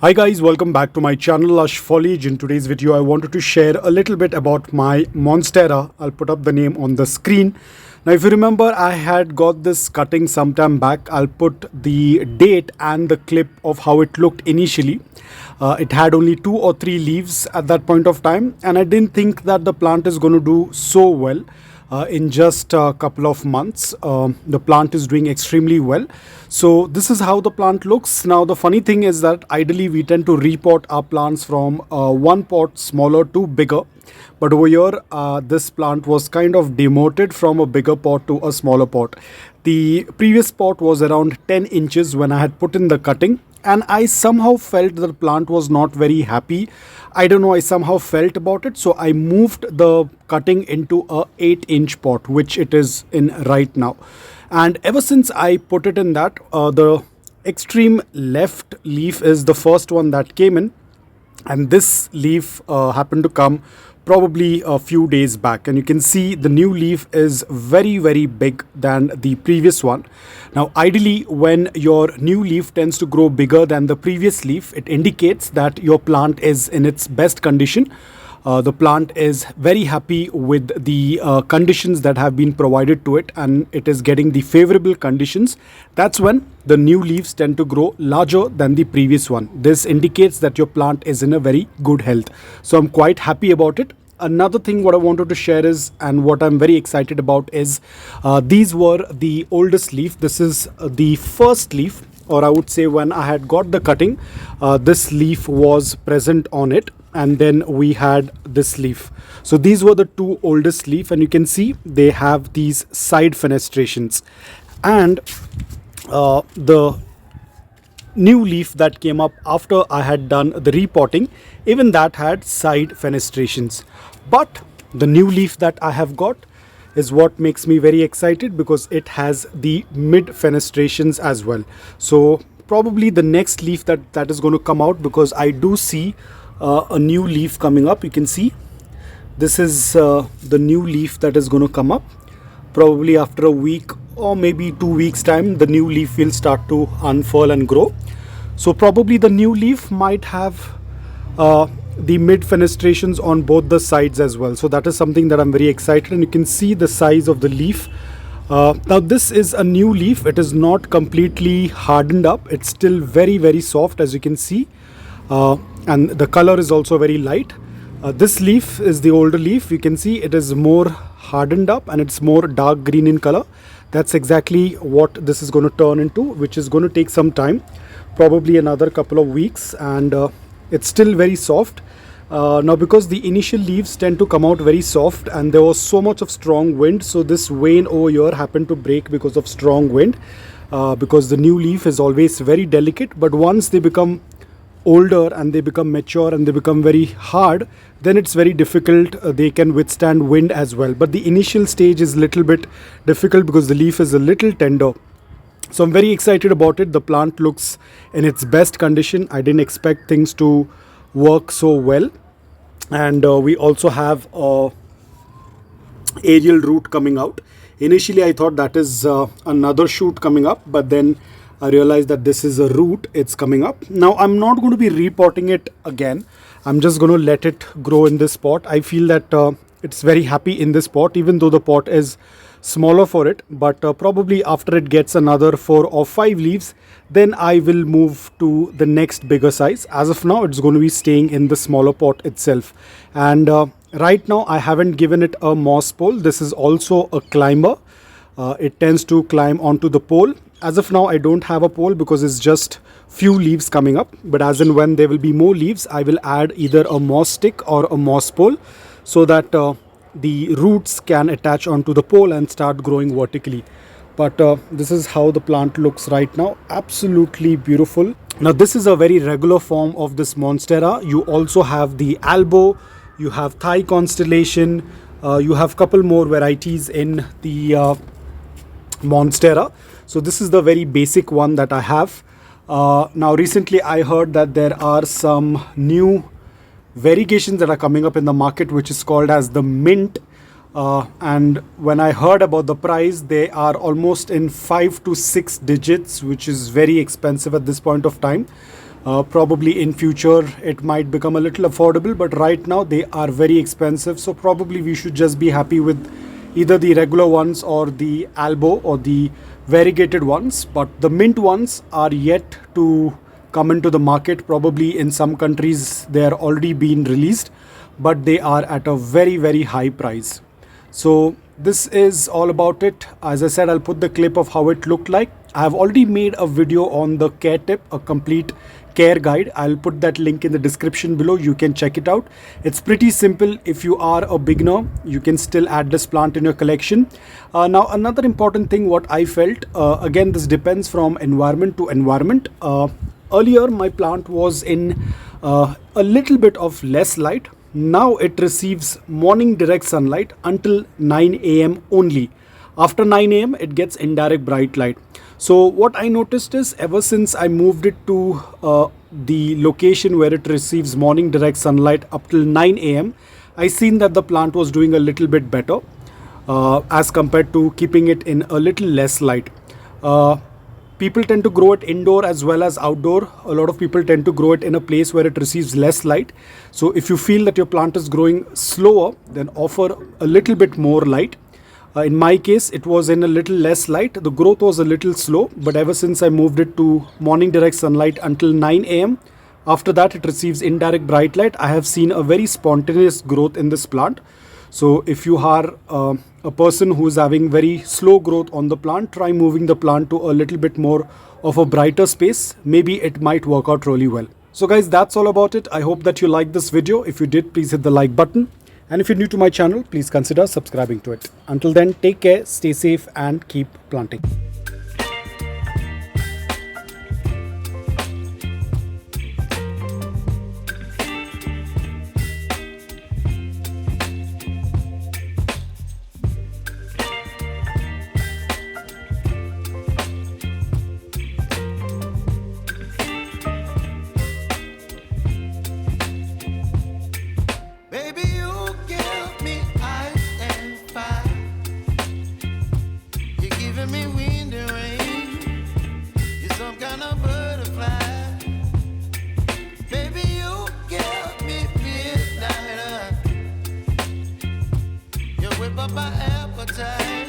Hi guys, welcome back to my channel Lush Foliage. In today's video I wanted to share a little bit about my Monstera. I'll put up the name on the screen. Now if you remember, I had got this cutting sometime back. I'll put the date and the clip of how it looked initially. It had only 2 or 3 leaves at that point of time, and I didn't think that the plant is going to do so well. In just a couple of months, the plant is doing extremely well. So this is how the plant looks. Now the funny thing is that ideally we tend to repot our plants from one pot smaller to bigger, but over here this plant was kind of demoted from a bigger pot to a smaller pot. The previous pot was around 10 inches when I had put in the cutting, and I somehow felt the plant was not very happy. I don't know, I somehow felt about it, so I moved the cutting into a 8-inch pot, which it is in right now. And ever since I put it in that, the extreme left leaf is the first one that came in, and this leaf happened to come probably a few days back, and you can see the new leaf is very big than the previous one. Now ideally, when your new leaf tends to grow bigger than the previous leaf, it indicates that your plant is in its best condition. The plant is very happy with the conditions that have been provided to it, and it is getting the favorable conditions. That's when the new leaves tend to grow larger than the previous one. This indicates that your plant is in a very good health. So I'm quite happy about it. Another thing what I wanted to share is, and what I'm very excited about is, these were the oldest leaf. This is the first leaf, or I would say when I had got the cutting, this leaf was present on it, and then we had this leaf. So these were the 2 oldest leaf, and you can see they have these side fenestrations, and the new leaf that came up after I had done the repotting, even that had side fenestrations. But the new leaf that I have got is what makes me very excited, because it has the mid fenestrations as well. So probably the next leaf that is going to come out, because I do see a new leaf coming up. You can see this is the new leaf that is going to come up. Probably after a week or maybe 2 weeks time, the new leaf will start to unfurl and grow. So probably the new leaf might have the mid fenestrations on both the sides as well. So that is something that I'm very excited, and you can see the size of the leaf. Now this is a new leaf. It is not completely hardened up. It's still very soft, as you can see, and the color is also very light. This leaf is the older leaf. You can see it is more hardened up and it's more dark green in color. That's exactly what this is going to turn into, which is going to take some time, probably another couple of weeks, and it's still very soft. Now because the initial leaves tend to come out very soft, and there was so much of strong wind, so this vein over here happened to break because of strong wind, because the new leaf is always very delicate, but once they become older and they become mature and they become very hard, then it's very difficult. They can withstand wind as well, but the initial stage is little bit difficult because the leaf is a little tender. So I'm very excited about it. The plant looks in its best condition. I didn't expect things to work so well, and we also have aerial root coming out. Initially I thought that is another shoot coming up, but then I realized that this is a root. It's coming up. Now I'm not going to be repotting it again. I'm just going to let it grow in this pot. I feel that it's very happy in this pot, even though the pot is smaller for it. But probably after it gets another 4 or 5 leaves, then I will move to the next bigger size. As of now, it's going to be staying in the smaller pot itself. And right now I haven't given it a moss pole. This is also a climber. It tends to climb onto the pole. As of now I don't have a pole because it's just few leaves coming up, but as and when there will be more leaves, I will add either a moss stick or a moss pole, so that the roots can attach onto the pole and start growing vertically. But this is how the plant looks right now. Absolutely beautiful. Now this is a very regular form of this Monstera. You also have the elbow, you have thigh constellation, you have couple more varieties in the Monstera. So this is the very basic one that I have. Now recently I heard that there are some new variegations that are coming up in the market, which is called as the mint. And when I heard about the price, they are almost in 5 to 6 digits, which is very expensive at this point of time. Probably in future it might become a little affordable, but right now they are very expensive. So probably we should just be happy with either the regular ones or the albo or the variegated ones. But the mint ones are yet to come into the market. Probably in some countries they are already been released, but they are at a very high price. So this is all about it. As I said, I'll put the clip of how it looked like. I have already made a video on the care tip, a complete care guide. I'll put that link in the description below. You can check it out. It's pretty simple. If you are a beginner, you can still add this plant in your collection. Now another important thing what I felt, again this depends from environment to environment. Earlier my plant was in a little bit of less light. Now it receives morning direct sunlight until 9 a.m. only. After 9 a.m. it gets indirect bright light. So what I noticed is, ever since I moved it to the location where it receives morning direct sunlight up till 9 a.m., I seen that the plant was doing a little bit better as compared to keeping it in a little less light. People tend to grow it indoor as well as outdoor. A lot of people tend to grow it in a place where it receives less light. So if you feel that your plant is growing slower, then offer a little bit more light. In my case, it was in a little less light. The growth was a little slow, but ever since I moved it to morning direct sunlight until 9 a.m., after that it receives indirect bright light, I have seen a very spontaneous growth in this plant. So if you are a person who is having very slow growth on the plant, try moving the plant to a little bit more of a brighter space. Maybe it might work out really well. So guys, that's all about it. I hope that you liked this video. If you did, please hit the like button. And if you're new to my channel, please consider subscribing to it. Until then, take care, stay safe, and keep planting. Baby, you give me ice and fire. You're giving me wind and rain. You're some kind of butterfly. Baby, you give me midnight. You whip up my appetite.